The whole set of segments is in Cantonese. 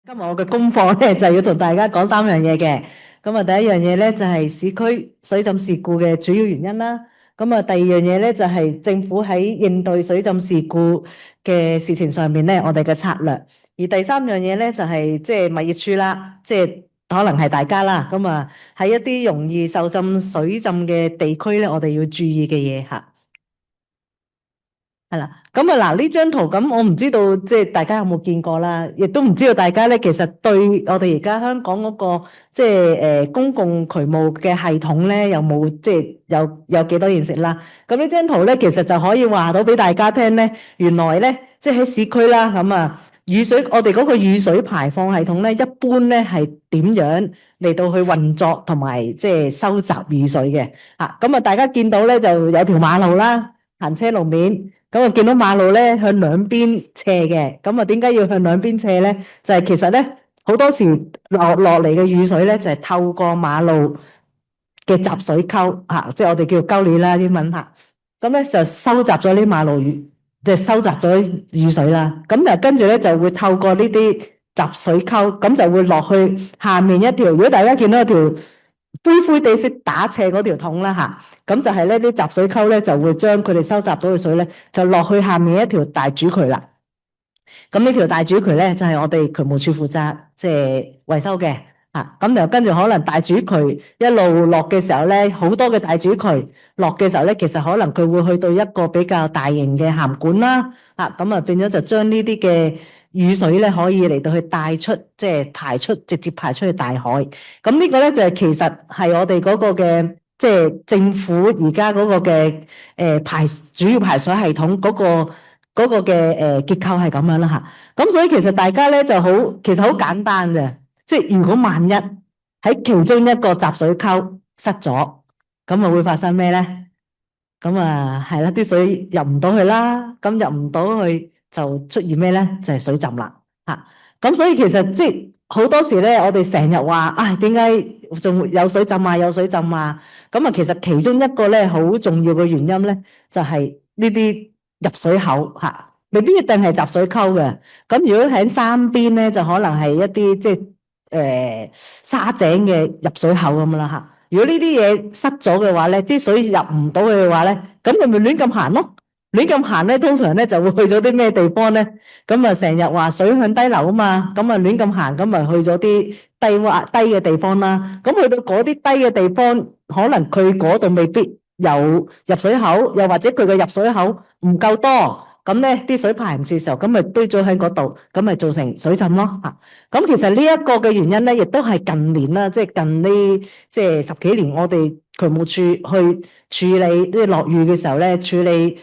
今日我嘅功課咧就要同大家講三樣嘢嘅。咁啊，第一樣嘢咧就係市區水浸事故嘅主要原因啦。咁啊，第二樣嘢咧就係政府喺應對水浸事故嘅事情上面咧，我哋嘅策略。而第三樣嘢咧就係即係物業署啦，即係可能係大家啦。咁啊，喺一啲容易受浸水浸嘅地區咧，我哋要注意嘅嘢嚇。係啦，咁啊嗱，呢張圖咁，我唔知道即係大家有冇見過啦，亦都唔知道大家咧，其實對我哋而家香港嗰個即係公共渠務嘅系統咧，有冇即係有幾多認識啦？咁呢張圖咧，其實就可以話到俾大家聽咧，原來咧即係喺市區啦，咁啊雨水我哋嗰個雨水排放系統咧，一般咧係點樣嚟到去運作同埋即係收集雨水嘅？咁啊大家見到咧就有條馬路啦，行車路面。咁啊，見到馬路咧向兩邊斜嘅，咁啊點解要向兩邊斜咧？就係其實咧好多時落嚟嘅雨水咧，就係透過馬路嘅集水溝即係我哋叫溝渠啦，英文嚇。咁咧就收集咗啲馬路雨，即係收集咗雨水啦。咁就跟住咧就會透過呢啲集水溝，咁就會落去下面一條。如果大家見到一條灰灰地色打斜嗰條筒啦咁就係呢啲集水溝咧，就會將佢哋收集到嘅水咧，就落去下面一條大主渠啦。咁呢條大主渠咧，就係我哋渠務署負責即係維修嘅咁就跟住可能大主渠一路落嘅時候咧，好多嘅大主渠落嘅時候咧，其實可能佢會去到一個比較大型嘅涵管啦咁啊變咗就將呢啲嘅雨水咧，可以嚟到去帶出，即係排出，直接排出去大海。咁呢個咧就係其實係我哋嗰個嘅，即係政府而家嗰個嘅主要排水系統嗰個嘅結構係咁樣啦咁所以其實大家咧就好，其實好簡單嘅，即係如果萬一喺其中一個集水溝塞咗，咁啊會發生咩咧？咁啊係啦，啲水入唔到去啦，咁入唔到去就出現咩咧？就係水浸啦咁所以其實即係好多時咧，我哋成日話點解仲會有水浸啊？有水浸啊？咁啊，其實其中一個咧好重要嘅原因咧，就係呢啲入水口未必一定係集水溝嘅。咁如果喺山邊咧，就可能係一啲即係沙井嘅入水口咁啦如果呢啲嘢塞咗嘅話咧，啲水入唔到去嘅話咧，咁你咪亂咁行咯。亂咁行咧，通常咧就會去咗啲咩地方咧？咁啊，成日話水向低流啊嘛，咁啊亂咁行，咁咪去咗啲低嘅地方啦。咁去到嗰啲低嘅地方，可能佢嗰度未必有入水口，又或者佢嘅入水口唔夠多，咁咧啲水排唔切嘅時候，咁咪堆咗喺嗰度，咁咪造成水浸咯咁其實呢一個嘅原因咧，亦都係近年啦，即係近呢即係十幾年，我哋渠務署去處理即係落雨嘅時候咧，處理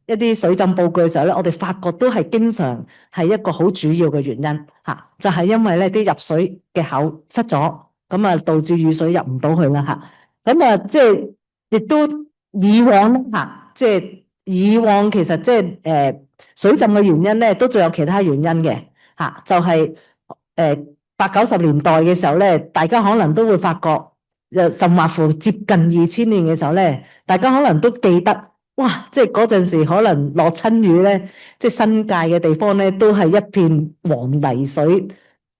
一啲水浸報告嘅時候咧，我哋發覺都係經常係一個好主要嘅原因就係因為咧啲入水嘅口塞咗，咁啊導致雨水入唔到去啦咁啊即係亦都以往即係以往其實即係水浸嘅原因咧，都仲有其他原因嘅就係80、90年代嘅時候咧，大家可能都會發覺，甚或乎接近2000年嘅時候咧，大家可能都記得，哇！即係嗰陣時可能落親雨咧，即係新界嘅地方咧，都係一片黃泥水，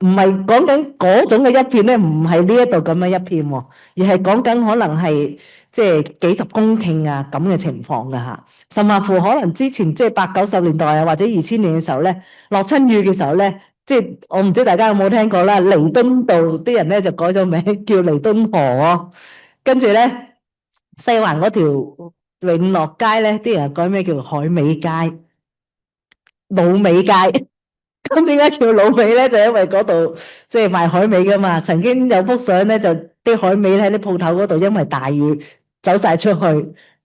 唔係講緊嗰種嘅一片咧，唔係呢一度咁樣一片喎，而係講緊可能係即係幾十公頃啊咁嘅情況㗎甚或乎可能之前即係80、90年代啊，或者2000年嘅時候咧，落親雨嘅時候咧。即係我唔知大家有冇聽過啦，彌敦道啲人咧就改咗名叫彌敦河喎，跟住咧西環嗰條永樂街咧，啲人改名叫海味街、滷味街。咁點解叫滷味咧？就因為嗰度即係賣海味噶嘛。曾經有幅相咧，就啲海味喺啲鋪頭嗰度，因為大雨走晒出去，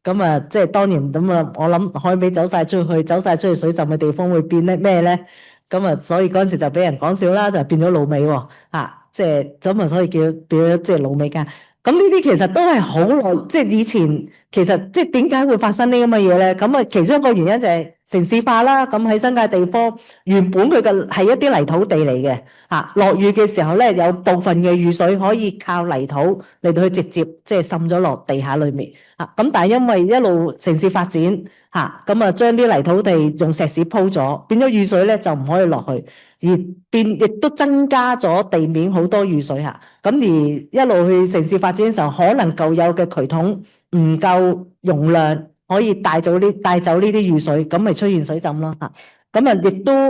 咁啊，即係當然咁啊。我諗海味走晒出去水浸嘅地方會變咧咩咧？咁啊，所以嗰陣時就俾人講笑啦，就變咗滷味喎即係咁啊，所以變咗即係滷味街。咁呢啲其實都係好耐，即係以前其實即係點解會發生呢咁嘅嘢咧？咁啊，其中一個原因就係城市化啦。咁喺新界地方，原本佢嘅係一啲泥土地嚟嘅落雨嘅時候咧，有部分嘅雨水可以靠泥土嚟到去直接即係滲咗落地下裏面咁但係因為一路城市發展咁啊，將啲泥土地用石屎鋪咗，變咗雨水咧就唔可以落去。亦都增加咗地面好多雨水嚇。咁而一路去城市發展嘅時候，可能舊有嘅渠桶唔夠容量，可以帶走呢啲雨水，咁咪出現水浸咯嚇。咁啊，亦都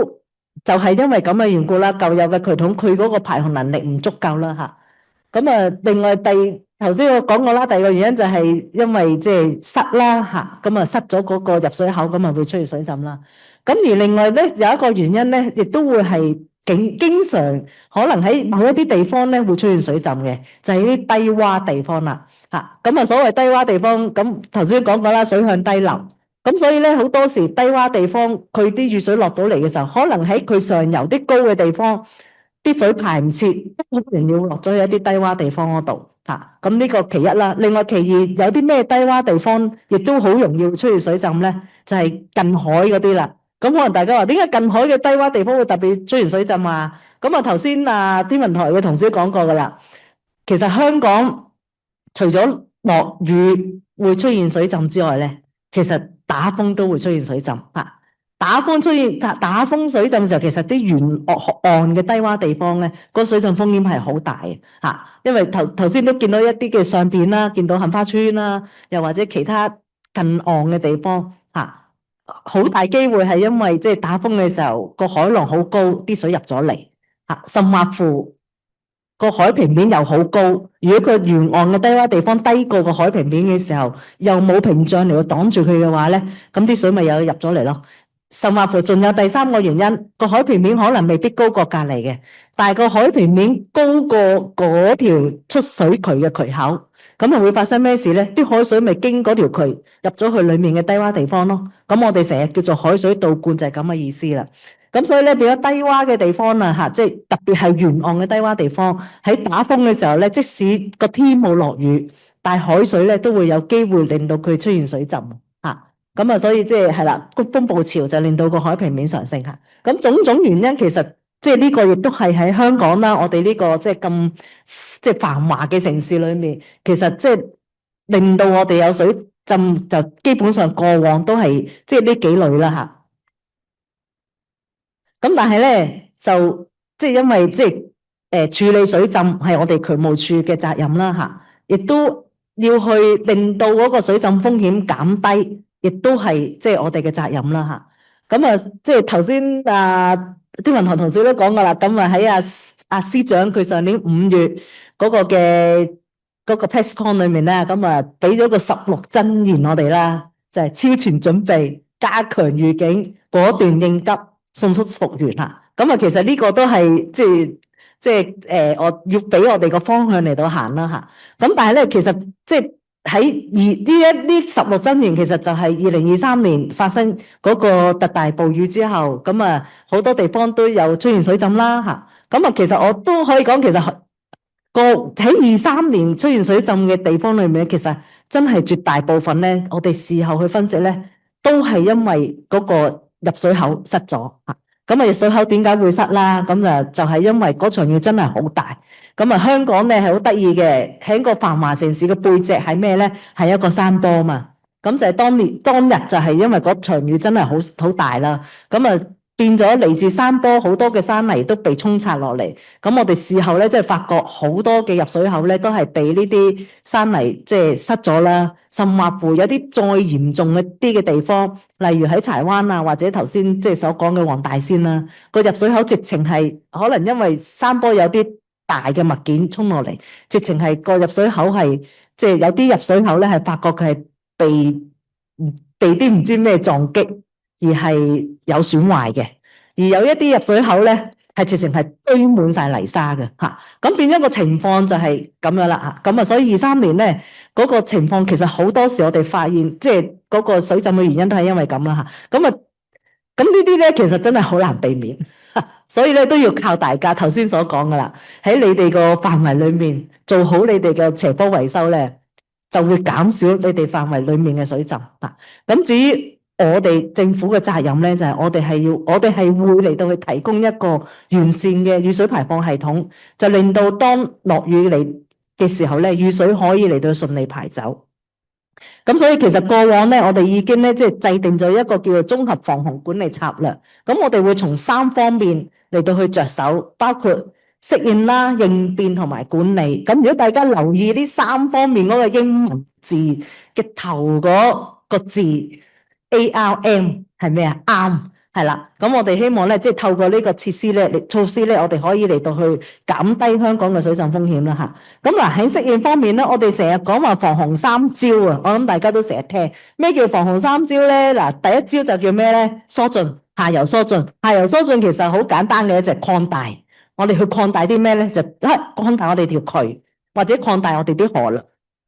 就係因為咁嘅緣故啦，舊有嘅渠桶佢嗰個排洪能力唔足夠啦嚇。咁啊，另外頭先我講過啦，第二個原因就係因為即係塞啦嚇，咁啊塞咗嗰個入水口，咁啊會出現水浸啦。咁而另外咧有一個原因咧，亦都會係經常可能喺某一啲地方咧會出現水浸嘅，就係呢啲低洼地方啦嚇。咁啊所謂低洼地方，咁頭先講過啦，水向低流。咁所以咧好多時低洼地方，佢啲雨水落到嚟嘅時候，可能喺佢上游啲高嘅地方，啲水排唔切，都可能要落咗去一啲低洼地方嗰度嚇。咁呢個其一啦。另外其二，有啲咩低洼地方，亦都好容易會出現水浸咧，就係近海嗰啲啦。咁可能大家話點解近海嘅低洼地方會特別出現水浸啊？咁啊頭先天文台嘅同事都講過噶啦，其實香港除咗落雨會出現水浸之外咧，其實打風都會出現水浸嚇。打風水浸嘅時候，其實啲沿岸嘅低洼地方咧，個水浸風險係好大嘅嚇。因為頭先都見到一啲嘅相片啦，見到杏花村啦，又或者其他近岸嘅地方嚇，好大機會係因為即係打風嘅時候，個海浪好高，啲水入咗嚟嚇，甚或乎個海平面又好高。如果佢沿岸嘅低洼地方低過個海平面嘅時候，又冇屏障嚟到擋住佢嘅話咧，咁啲水咪又入咗嚟咯。甚或乎仲有第三個原因，個海平面可能未必高過隔離嘅，但係個海平面高過嗰條出水渠嘅渠口，咁啊會發生咩事咧？啲海水咪經嗰條渠入咗去裡面嘅低洼地方咯。咁我哋成日叫做海水倒灌就係咁嘅意思啦。咁所以咧變咗低洼嘅地方啦嚇，即係特別係沿岸嘅低洼地方，喺打風嘅時候咧，即使個天冇落雨，但係海水咧都會有機會令到佢出現水浸嚇。咁啊，所以即係啦，個風暴潮就令到個海平面上升嚇。咁種種原因其實即係呢個亦都係喺香港啦，我哋呢個即係咁即係繁華嘅城市裏面，其實即係令到我哋有水浸，就基本上過往都係即係呢幾類啦嚇。咁但係咧就即係因為即係處理水浸係我哋渠務署嘅責任啦嚇，亦都要去令到嗰個水浸風險減低，亦都係即係我哋嘅責任啦嚇。咁啊，即係頭先天文台同事都講過啦，咁啊喺阿司長佢上年5月嗰個嘅嗰個 press con 裏面咧，咁啊俾咗個16真言我哋啦，就係超前準備、加強預警、果斷應急、迅速復原嚇。咁啊，其實呢個都係即係我要俾我哋個方向嚟到行啦嚇。咁但係咧，其實即係喺呢16真言，其實就係2023年發生嗰個特大暴雨之後，咁啊好多地方都有出現水浸啦嚇。咁啊，其實我都可以講，其實喺23年出現水浸嘅地方裏面，其實真係絕大部分咧，我哋事後去分析咧，都係因為嗰個入水口塞咗嚇。咁啊，入水口點解會塞啦？咁就係因為嗰場雨真係好大。咁啊，香港咧係好得意嘅，喺個繁華城市嘅背脊係咩咧？係一個山坡嘛。咁就係當日就係因為嗰場雨真係好大啦。咁啊變咗嚟自山坡好多嘅山泥都被沖刷落嚟。咁我哋事後咧即係發覺好多嘅入水口咧都係被呢啲山泥即係塞咗啦。甚或乎有啲再嚴重一啲嘅地方，例如喺柴灣啊，或者頭先即係所講嘅黃大仙啦，個入水口直情係可能因為山坡有啲大嘅物件衝落嚟，直情係個入水口係即係有啲入水口咧係發覺佢係被啲唔知咩撞擊而係有損壞嘅，而有一啲入水口咧係直情係堆滿晒泥沙嘅嚇。咁變咗個情況就係咁樣啦嚇。咁啊，所以23年咧嗰個情況其實好多時我哋發現，即係嗰個水浸嘅原因都係因為咁啦嚇。咁啊，咁呢啲咧其實真係好難避免，所以咧都要靠大家頭先所講噶啦，喺你哋個範圍裏面做好你哋嘅斜坡維修咧，就會減少你哋範圍裏面嘅水浸嚇。咁至於我哋政府嘅責任咧，就係我哋係會嚟到去提供一個完善嘅雨水排放系統，就令到當落雨嚟嘅時候咧，雨水可以嚟到順利排走。咁所以其實過往咧，我哋已經咧即係制定咗一個叫做綜合防洪管理策略。咁我哋會從3方面嚟到去着手，包括適應啦、應變同埋管理。咁如果大家留意呢三方面嗰個英文字嘅頭嗰個字 ARM 係咩啊？Arm 係啦。咁我哋希望咧，即係透過呢個措施咧，我哋可以嚟到去減低香港嘅水浸風險啦嚇。咁嗱喺適應方面咧，我哋成日講話防洪三招啊，我諗大家都成日聽。咩叫防洪三招咧？嗱，第一招就叫咩咧？疏浚，下游疏浚。下游疏浚其實好簡單嘅，就係擴大。我哋去擴大啲咩咧？就擴大我哋條渠，或者擴大我哋啲河啦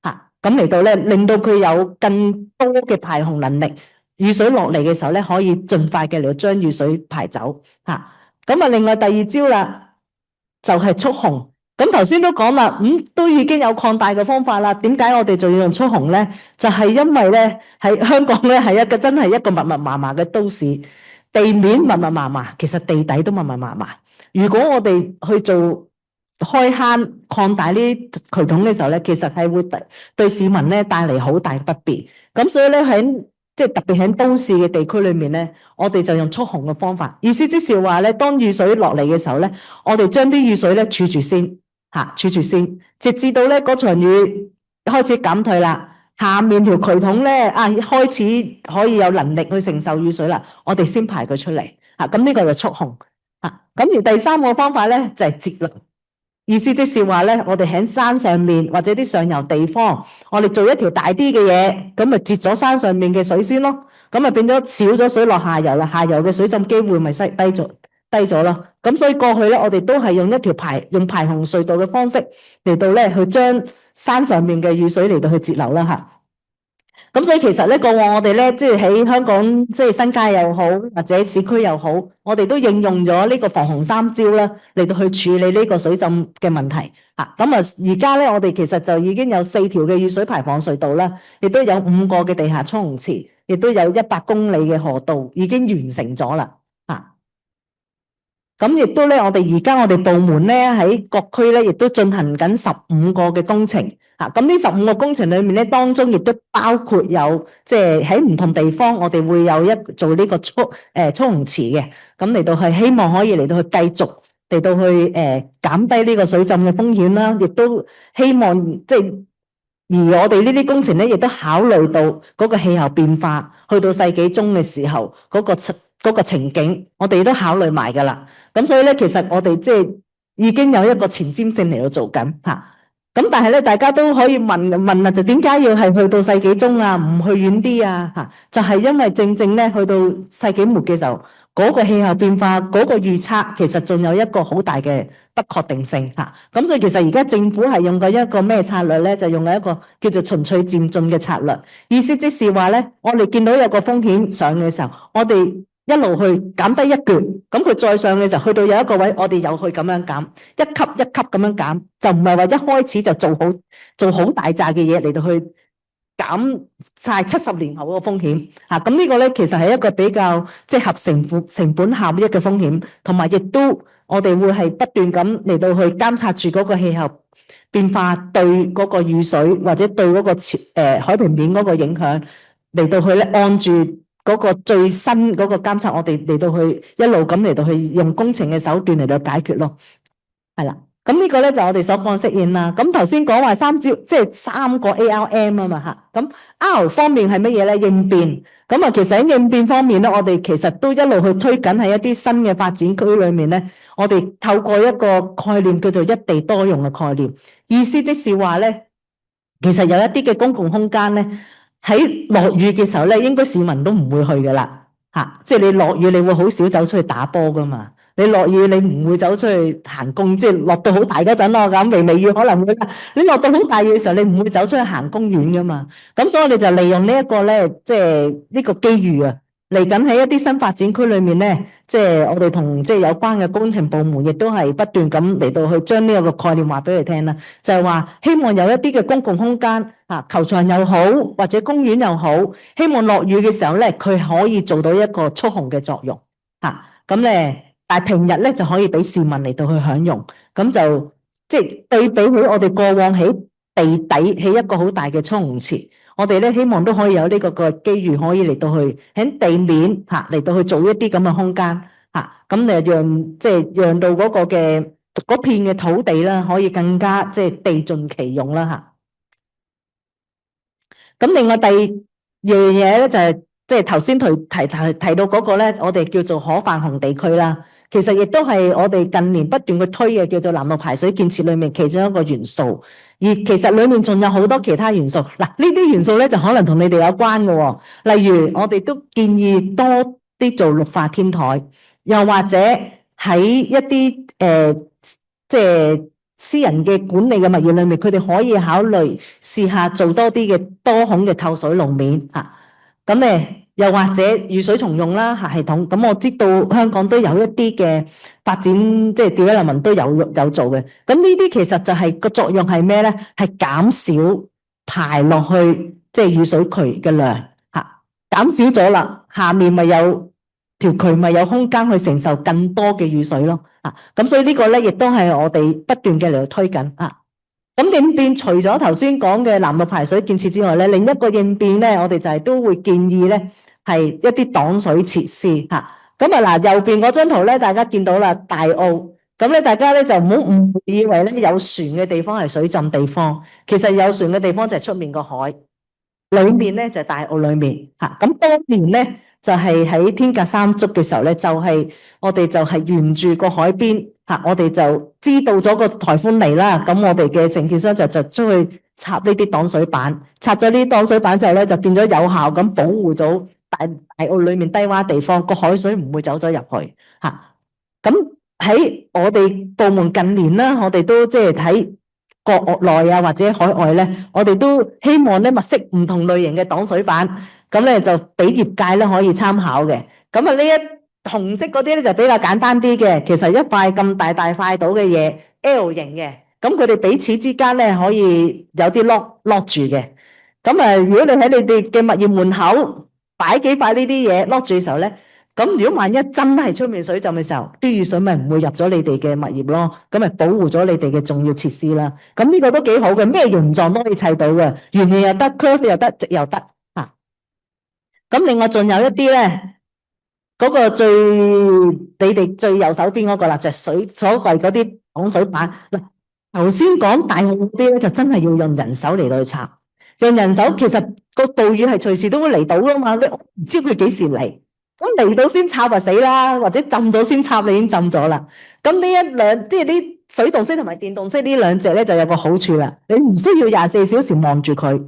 嚇。咁嚟到咧，令到佢有更多嘅排洪能力。雨水落嚟嘅時候咧，可以盡快嘅嚟到將雨水排走嚇。咁啊，另外第二招啦，就係蓄洪。咁頭先都講啦，都已經有擴大嘅方法啦。點解我哋仲要用蓄洪咧？就係因為咧喺香港咧係一個真係一個密密麻麻嘅都市，地面密密麻麻，其實地底都密密麻麻。如果我哋去做開坑擴大呢啲渠統嘅時候咧，其實係會對市民咧帶嚟好大不便。咁所以咧喺即係特別喺都市嘅地區裏面咧，我哋就用蓄洪嘅方法。意思即是話咧，當雨水落嚟嘅時候咧，我哋將啲雨水咧儲住先嚇，儲住先，直至到咧嗰場雨開始減退啦，下面條渠統咧開始可以有能力去承受雨水啦，我哋先排佢出嚟嚇。咁呢個就蓄洪嚇。咁而第三個方法咧就係節流。意思即是話咧，我哋喺山上面或者啲上游地方，我哋做一條大啲嘅嘢，咁咪截咗山上面嘅水先咯，咁咪變咗少咗水落下游啦，下游嘅水浸機會咪低咗咯。咁所以過去咧，我哋都係用一條用排洪隧道嘅方式嚟到咧去將山上面嘅雨水嚟到去截流啦嚇。咁所以其實咧，過往我哋咧，即係喺香港，即係新界又好，或者市區又好，我哋都應用咗呢個防洪三招啦，嚟到去處理呢個水浸嘅問題。咁啊，而家咧，我哋其實就已經有4條嘅雨水排放隧道啦，亦都有5個嘅地下蓄洪池，亦都有100公里嘅河道已經完成咗啦。咁亦都咧，我哋部門咧喺各區咧，亦都進行緊15個嘅工程。咁呢15個工程裏面咧，當中亦都包括有即係喺唔同地方，我哋會有做呢個蓄洪池嘅，咁嚟到係希望可以嚟到去繼續嚟到去減低呢個水浸嘅風險啦，亦都希望即係而我哋呢啲工程咧，亦都考慮到嗰個氣候變化，去到世紀中嘅時候嗰個情景，我哋都考慮埋㗎啦。咁所以咧，其實我哋即係已經有一個前瞻性嚟到做緊嚇。咁但係咧，大家都可以問啦，就點解要係去到世紀中啊，唔去遠啲啊？嚇，就係因為正正咧，去到世紀末嘅時候，嗰個氣候變化嗰個預測，其實仲有一個好大嘅不確定性嚇。咁所以其實而家政府係用緊一個咩策略咧？就用緊一個叫做循序漸進嘅策略。意思即是話咧，我哋見到有個風險上嘅時候，我哋一路去減低一橛，咁佢再上嘅時候，去到有一個位，我哋又去咁樣減，一級一級咁樣減，就唔係話一開始就做好大扎嘅嘢嚟到去減晒70年後嗰個風險嚇。咁呢個咧其實係一個比較即係合成本效益嘅風險，同埋亦都我哋會係不斷咁嚟到去監察住嗰個氣候變化對嗰個雨水或者對嗰個海平面嗰個影響嚟到去咧按住嗰個最新嗰個監測，我哋嚟到去一路咁嚟到去用工程嘅手段嚟到解決咯，係啦。咁呢個咧就我哋所講適應啦。咁頭先講話3招，即係3個 ARM 啊嘛嚇。咁 R 方面係乜嘢咧？應變。咁啊，其實喺應變方面咧，我哋其實都一路去推緊喺一啲新嘅發展區裏面咧，我哋透過一個概念叫做一地多用嘅概念。意思即是話咧，其實有一啲嘅公共空間咧，喺落雨嘅時候咧，應該市民都唔會去噶啦嚇。即係你落雨，你會好少走出去打波噶嘛。你落雨，你唔會走出去行公，即係落到好大嗰陣咯。咁微雨可能會，你落到好大雨嘅時候，你唔會走出去行公園噶嘛。咁所以我哋就利用呢一個咧，即係呢個機遇啊，嚟緊喺一啲新發展區裏面咧，即係我哋同即係有關嘅工程部門，亦都係不斷咁嚟到去將呢一個概念話俾佢聽啦。就係話希望有一啲嘅公共空間啊，球場又好，或者公園又好，希望落雨嘅時候咧，佢可以做到一個蓄洪嘅作用嚇。咁咧。但係平日咧就可以俾市民嚟到去享用，咁就即係對比起我哋過往喺地底起一個好大嘅蓄洪池，我哋咧希望都可以有呢個機遇，可以嚟到去喺地面嚇嚟到去做一啲咁嘅空間嚇，咁誒讓到嗰個嘅嗰片嘅土地啦，可以更加即係地盡其用啦嚇。咁另外第二樣嘢咧就係即係頭先提到嗰個咧，我哋叫做可泛洪地區啦。其實亦都係我哋近年不斷去推嘅叫做南路排水建設裏面其中一個元素。而其實裏面仲有好多其他元素。嗱，呢啲元素咧就可能同你哋有關嘅喎。例如我哋都建議多啲做綠化天台，又或者喺一啲即係私人嘅管理嘅物業裏面，佢哋可以考慮試下做多啲嘅多孔嘅透水路面嚇。咁又或者雨水重用啦系統。咁我知道香港都有一啲嘅發展，即係development都有做嘅。咁呢啲其實就係個作用係咩咧？係減少排落去即係雨水渠嘅量嚇，減少咗啦，下面咪有條渠咪有空間去承受更多嘅雨水咯。咁所以呢個咧亦都係我哋不斷嘅嚟推緊啊。咁應變除咗頭先講嘅南路排水建設之外咧，另一個應變咧，我哋就係都會建議咧係一啲擋水設施嚇。咁嗱，右邊嗰張圖咧，大家見到啦，大澳。咁咧，大家咧就唔好誤會以為咧有船嘅地方係水浸地方，其實有船嘅地方就係出面個海，裏面咧就係大澳裏面嚇。咁當年咧就係喺天鴿三足嘅時候咧，就係我哋就係沿住個海邊嚇，我哋就知道咗個颱風嚟啦。咁我哋嘅承建商就出去插呢啲擋水板，插咗呢啲擋水板之後咧，就變咗有效咁保護咗大澳裏面低洼地方，個海水唔會走咗入去嚇。咁喺我哋部門近年啦，我哋都即係喺國內啊或者海外咧，我哋都希望咧物色唔同類型嘅擋水板，咁咧就俾業界咧可以參考嘅。咁啊呢一紅色嗰啲咧就比較簡單啲嘅，其實一塊咁大塊到嘅嘢 L 型嘅，咁佢哋彼此之間咧可以有啲lock住嘅。咁如果你喺你哋嘅物業門口擺幾塊呢啲嘢 lock住嘅時候咧，咁如果萬一真係出面水浸嘅時候，啲雨水咪唔會入咗你哋嘅物業咯，咁咪保護咗你哋嘅重要設施啦。咁呢個都幾好嘅，咩形狀都可以砌到嘅，圓形又得，curve 又得，直又得嚇。咁另外仲有一啲咧，嗰個你哋最右手邊嗰個啦，就係所謂嗰啲擋水板。嗱，頭先講大澳嗰啲咧，就真係要用人手嚟到去拆，用人手其實個暴雨係隨時都會嚟到噶嘛，你唔知佢幾時嚟。咁嚟到先插就死啦，或者浸咗先插，你已經浸咗啦。咁呢即係啲水動式同埋電動式呢兩隻咧就有個好處啦，你唔需要24小時望住佢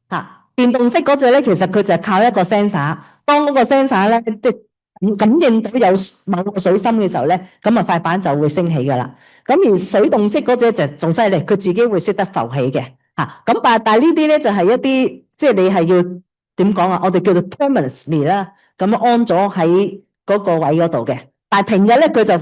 嚇。電動式嗰隻咧，其實佢就係靠一個 sensor，當嗰個 sensor 咧即係感應到有某個水深嘅時候咧，咁啊塊板就會升起噶啦。咁而水動式嗰隻就仲犀利，佢自己會識得浮起嘅嚇。咁但係呢啲咧就係一啲即係你係要點講啊？我哋叫做 permanently 啦。咁安咗喺嗰個位嗰度嘅，但係平日咧佢就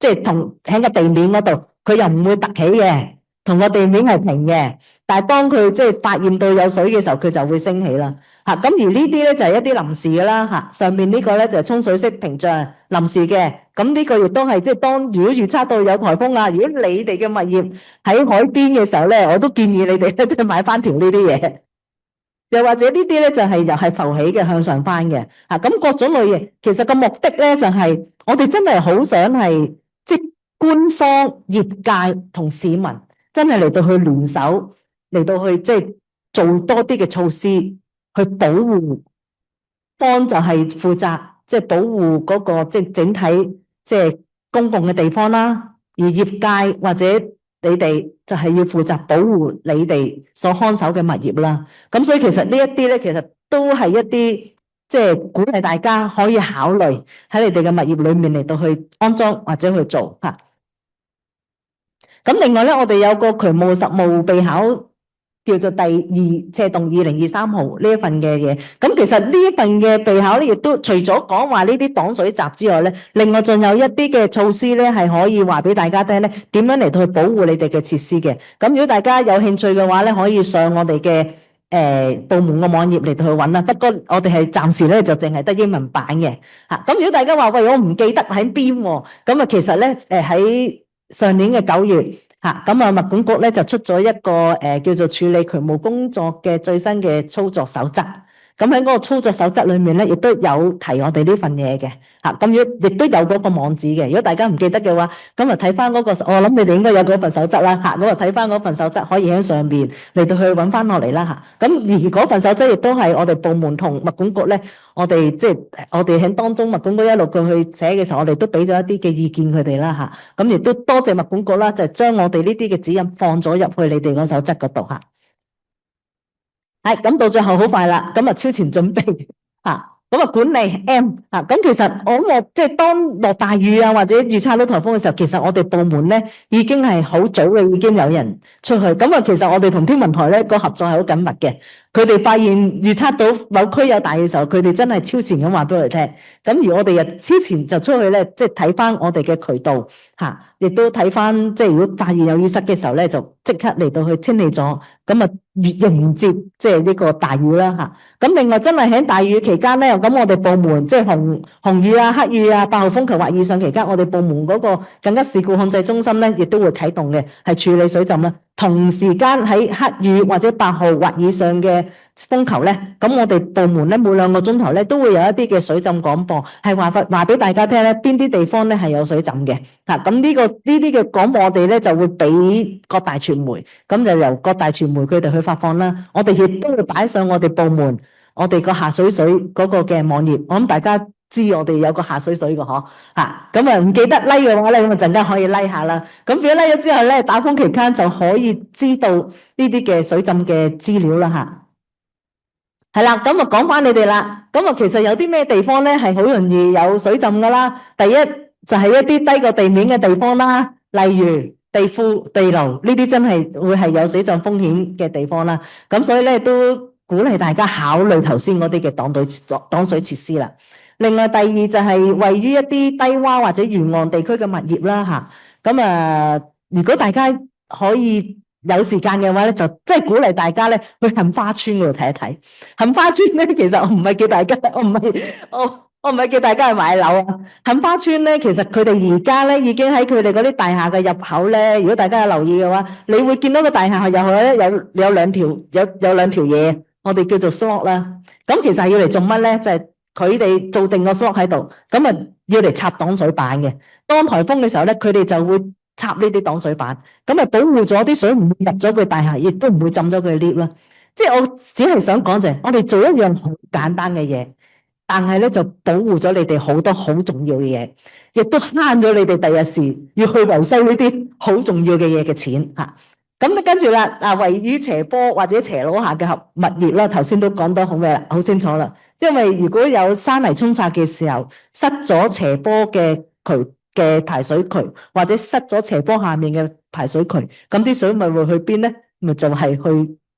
即係同喺個地面嗰度，佢又唔會凸起嘅，同個地面係平嘅。但係當佢即係發現到有水嘅時候，佢就會升起啦。嚇，咁而呢啲咧就係一啲臨時嘅啦。嚇，上面呢個咧就係沖水式屏障，臨時嘅。咁呢個亦都係即係當如果預測到有颱風啊，如果你哋嘅物業喺海邊嘅時候咧，我都建議你哋咧即係買翻條呢啲嘢。又或者呢啲咧就係又係浮起嘅向上翻嘅嚇，咁各種類型其實個目的咧就係我哋真係好想係即係官方業界同市民真係嚟到去聯手嚟到去即係做多啲嘅措施去保護，方就係負責即係保護嗰個即係整體即係公共嘅地方啦，而業界或者你哋就係要負責保護你哋所看守嘅物業啦。咁所以其實呢一啲咧，其實都係一啲即係鼓勵大家可以考慮喺你哋嘅物業裏面嚟到去安裝或者去做嚇。咁另外咧，我哋有個渠務實務備考叫做第2斜棟2023號呢一份嘅嘢。咁其實呢一份嘅備考咧，亦都除咗講話呢啲擋水閘之外咧，另外仲有一啲嘅措施咧，係可以話俾大家聽咧，點樣嚟到去保護你哋嘅設施嘅。咁如果大家有興趣嘅話咧，可以上我哋嘅部門嘅網頁嚟到去揾啦。不過我哋係暫時咧就淨係得英文版嘅嚇。咁如果大家話喂，我唔記得喺邊喎，咁啊其實咧喺上年嘅9月。咁啊，物管局咧就出咗一個叫做處理渠務工作嘅最新嘅操作守則。咁喺嗰個操作守則裏面咧，亦都有提我哋呢份嘢嘅嚇。咁亦都有嗰個網址嘅。如果大家唔記得嘅話，咁啊睇翻嗰個，我諗你哋應該有嗰份守則啦嚇。咁啊睇翻嗰份守則，可以喺上邊嚟到去揾翻落嚟啦嚇。咁而嗰份守則亦都係我哋部門同物管局咧，我哋即係我哋喺當中物管局一路去寫嘅時候，我哋都俾咗一啲嘅意見佢哋啦嚇。咁亦都多謝物管局啦，就將我哋呢啲嘅指引放咗入去你哋個守則嗰度嚇。係咁到最後好快啦，咁啊超前準備嚇。咁啊管理 M 啊，咁其實我即係當落大雨啊，或者預測到颱風嘅時候，其實我哋部門咧已經係好早嘅，已經有人出去。咁啊，其實我哋同天文台咧個合作係好緊密嘅。佢哋發現預測到某區有大雨嘅時候，佢哋真係超前咁話俾我哋聽。咁而我哋又超前就出去咧，即係睇翻我哋嘅渠道嚇，亦都睇翻即係如果發現有淤塞嘅時候咧，就即刻嚟到去清理咗。咁啊，迎接即係呢個大雨啦嚇。咁另外真係喺大雨期間咧，咁我哋部門即係紅雨啊、黑雨啊、8號風球或以上期間，我哋部門嗰個緊急事故控制中心咧，亦都會啟動嘅，係處理水浸啦。同時間喺黑雨或者8號或以上嘅風球咧，咁我哋部門咧每2個鐘頭咧都會有一啲嘅水浸廣播，係話俾大家聽咧邊啲地方咧係有水浸嘅嚇。咁呢啲嘅廣播我哋咧就會俾各大傳媒，咁就由各大傳媒佢哋去發放啦。我哋亦都會擺上我哋部門我哋個下水嗰個嘅網頁。我諗大家知我哋有個下水嘅嗬嚇，咁啊唔記得 like 嘅話咧，咁啊陣間可以 like 下啦。咁如果 like 咗之後咧，打風期間就可以知道呢啲嘅水浸嘅資料啦嚇。係啦，咁啊講翻你哋啦。咁啊其實有啲咩地方咧係好容易有水浸噶啦？第一就係一啲低過地面嘅地方啦，例如地庫、地牢呢啲真係會係有水浸風險嘅地方啦。咁所以咧都鼓勵大家考慮頭先嗰啲嘅擋水設施啦。另外第二就係位於一啲低窪或者沿岸地區嘅物業啦嚇。咁啊，如果大家可以有時間嘅話咧，就即係鼓勵大家咧去杏花村嗰度睇一睇。杏花村咧，其實我唔係叫大家，我唔係叫大家去買樓啊。杏花村咧，其實佢哋而家咧已經喺佢哋嗰啲大廈嘅入口咧，如果大家有留意嘅話，你會見到個大廈入去咧有兩條嘢，我哋叫做 slot 啦。咁其實係要嚟做乜咧？就係佢哋做定個 slot 喺度，咁啊要嚟插擋水板嘅。當颱風嘅時候咧，佢哋就會插呢啲擋水板，咁啊保護咗啲水唔會入咗佢大廈，亦都唔會浸咗佢 lift 啦。即係我只係想講就係，我哋做一樣好簡單嘅嘢，但係咧就保護咗你哋好多好重要嘅嘢，亦都慳咗你哋第日時要去維修呢啲好重要嘅嘢嘅錢嚇。咁咧跟住啦，位於斜坡或者斜路下嘅物業啦，頭先都講得好咩啦，好清楚啦。因為如果有山泥沖刷嘅時候，塞咗斜坡嘅排水渠，或者塞咗斜坡下面嘅排水渠，咁啲水咪會去邊咧？咪就係去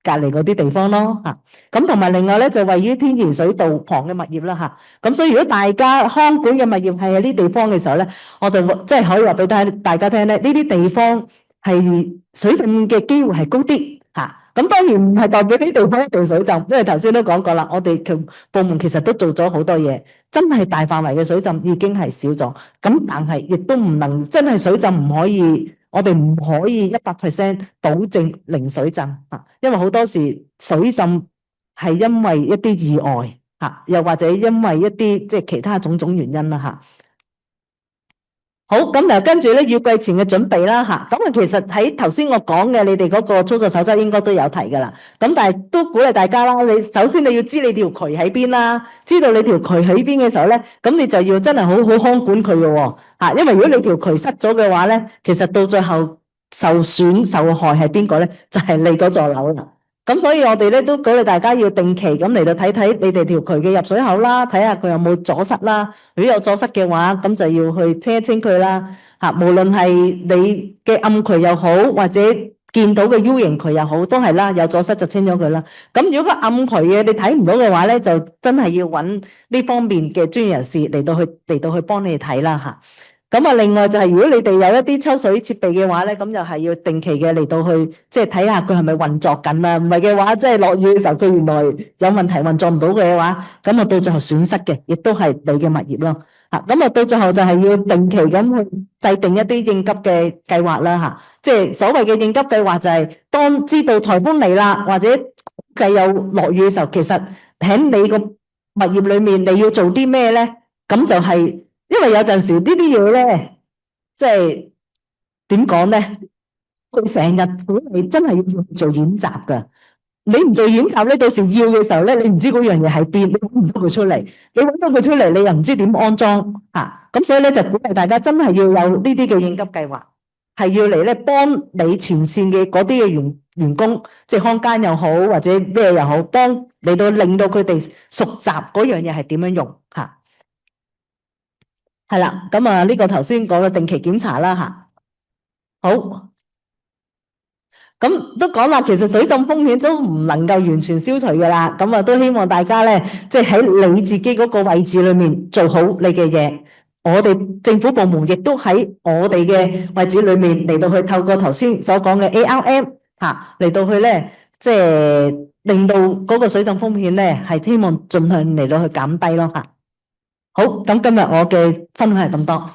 隔離嗰啲地方咯嚇。咁同埋另外咧，就位於天然水道旁嘅物業啦嚇。咁所以如果大家看管嘅物業係喺呢地方嘅時候咧，我就即係可以話俾大家聽咧，呢啲地方係水浸嘅機會係高啲嚇。咁當然唔係代表呢地方一定水浸，因為頭先都講過啦，我哋部門其實都做咗好多嘢，真係大範圍嘅水浸已經係少咗。咁但係亦都唔能真係水浸唔可以，我哋唔可以100%保證零水浸嚇，因為好多時水浸係因為一啲意外嚇，又或者因為一啲即係其他種種原因啦嚇。好，咁嗱，跟住咧要季前嘅準備啦嚇。咁啊，其實喺頭先我講嘅，你哋嗰個操作守則應該都有提噶啦。咁但係都鼓勵大家啦。你首先你要知你條渠喺邊啦，知道你條渠喺邊嘅時候咧，咁你就要真係好好看管佢嘅喎嚇。因為如果你條渠塞咗嘅話咧，其實到最後受損受害係邊個咧？就係你嗰座樓啦。咁所以我哋咧都鼓勵大家要定期咁嚟到睇睇你哋條渠嘅入水口啦，睇下佢有冇阻塞啦。如果有阻塞嘅話，咁就要去清一清佢啦。嚇，無論係你嘅暗渠又好，或者見到嘅 U 型渠又好，都係啦。有阻塞就清咗佢啦。咁如果個暗渠嘅你睇唔到嘅話咧，就真係要揾呢方面嘅專業人士嚟到去幫你哋睇啦嚇。咁啊，另外就係如果你哋有一啲抽水設備嘅話咧，咁又係要定期嘅嚟到去，即係睇下佢係咪運作緊啦。唔係嘅話，即係落雨嘅時候，佢原來有問題運作唔到嘅話，咁啊到最後損失嘅，亦都係你嘅物業咯。嚇，咁啊到最後就係要定期咁去制定一啲應急嘅計劃啦嚇。即係所謂嘅應急計劃就係當知道颱風嚟啦，或者計有落雨嘅時候，其實喺你個物業裡面你要做啲咩咧？咁就係因為有陣時呢啲嘢咧，即係點講咧？佢成日鼓勵真係要用做演習㗎。你唔做演習咧，到時要嘅時候咧，你唔知嗰樣嘢喺邊，你揾唔到佢出嚟。你揾到佢出嚟，你又唔知點安裝嚇。咁所以咧就鼓勵大家真係要有呢啲嘅應急計劃，係要嚟咧幫你前線嘅嗰啲嘅員工，即係看更又好或者咩又好，幫嚟到令到佢哋熟習嗰樣嘢係點樣用嚇。係啦，咁啊呢個頭先講嘅定期檢查啦嚇。好。咁都講啦，其實水浸風險都唔能夠完全消除㗎啦。咁啊，都希望大家咧，即係喺你自己嗰個位置裏面做好你嘅嘢。我哋政府部門亦都喺我哋嘅位置裏面嚟到去透過頭先所講嘅 ARM 嚇嚟到去咧，即係令到嗰個水浸風險咧係希望盡量嚟到去減低咯嚇。好，咁今日我嘅分享係咁多。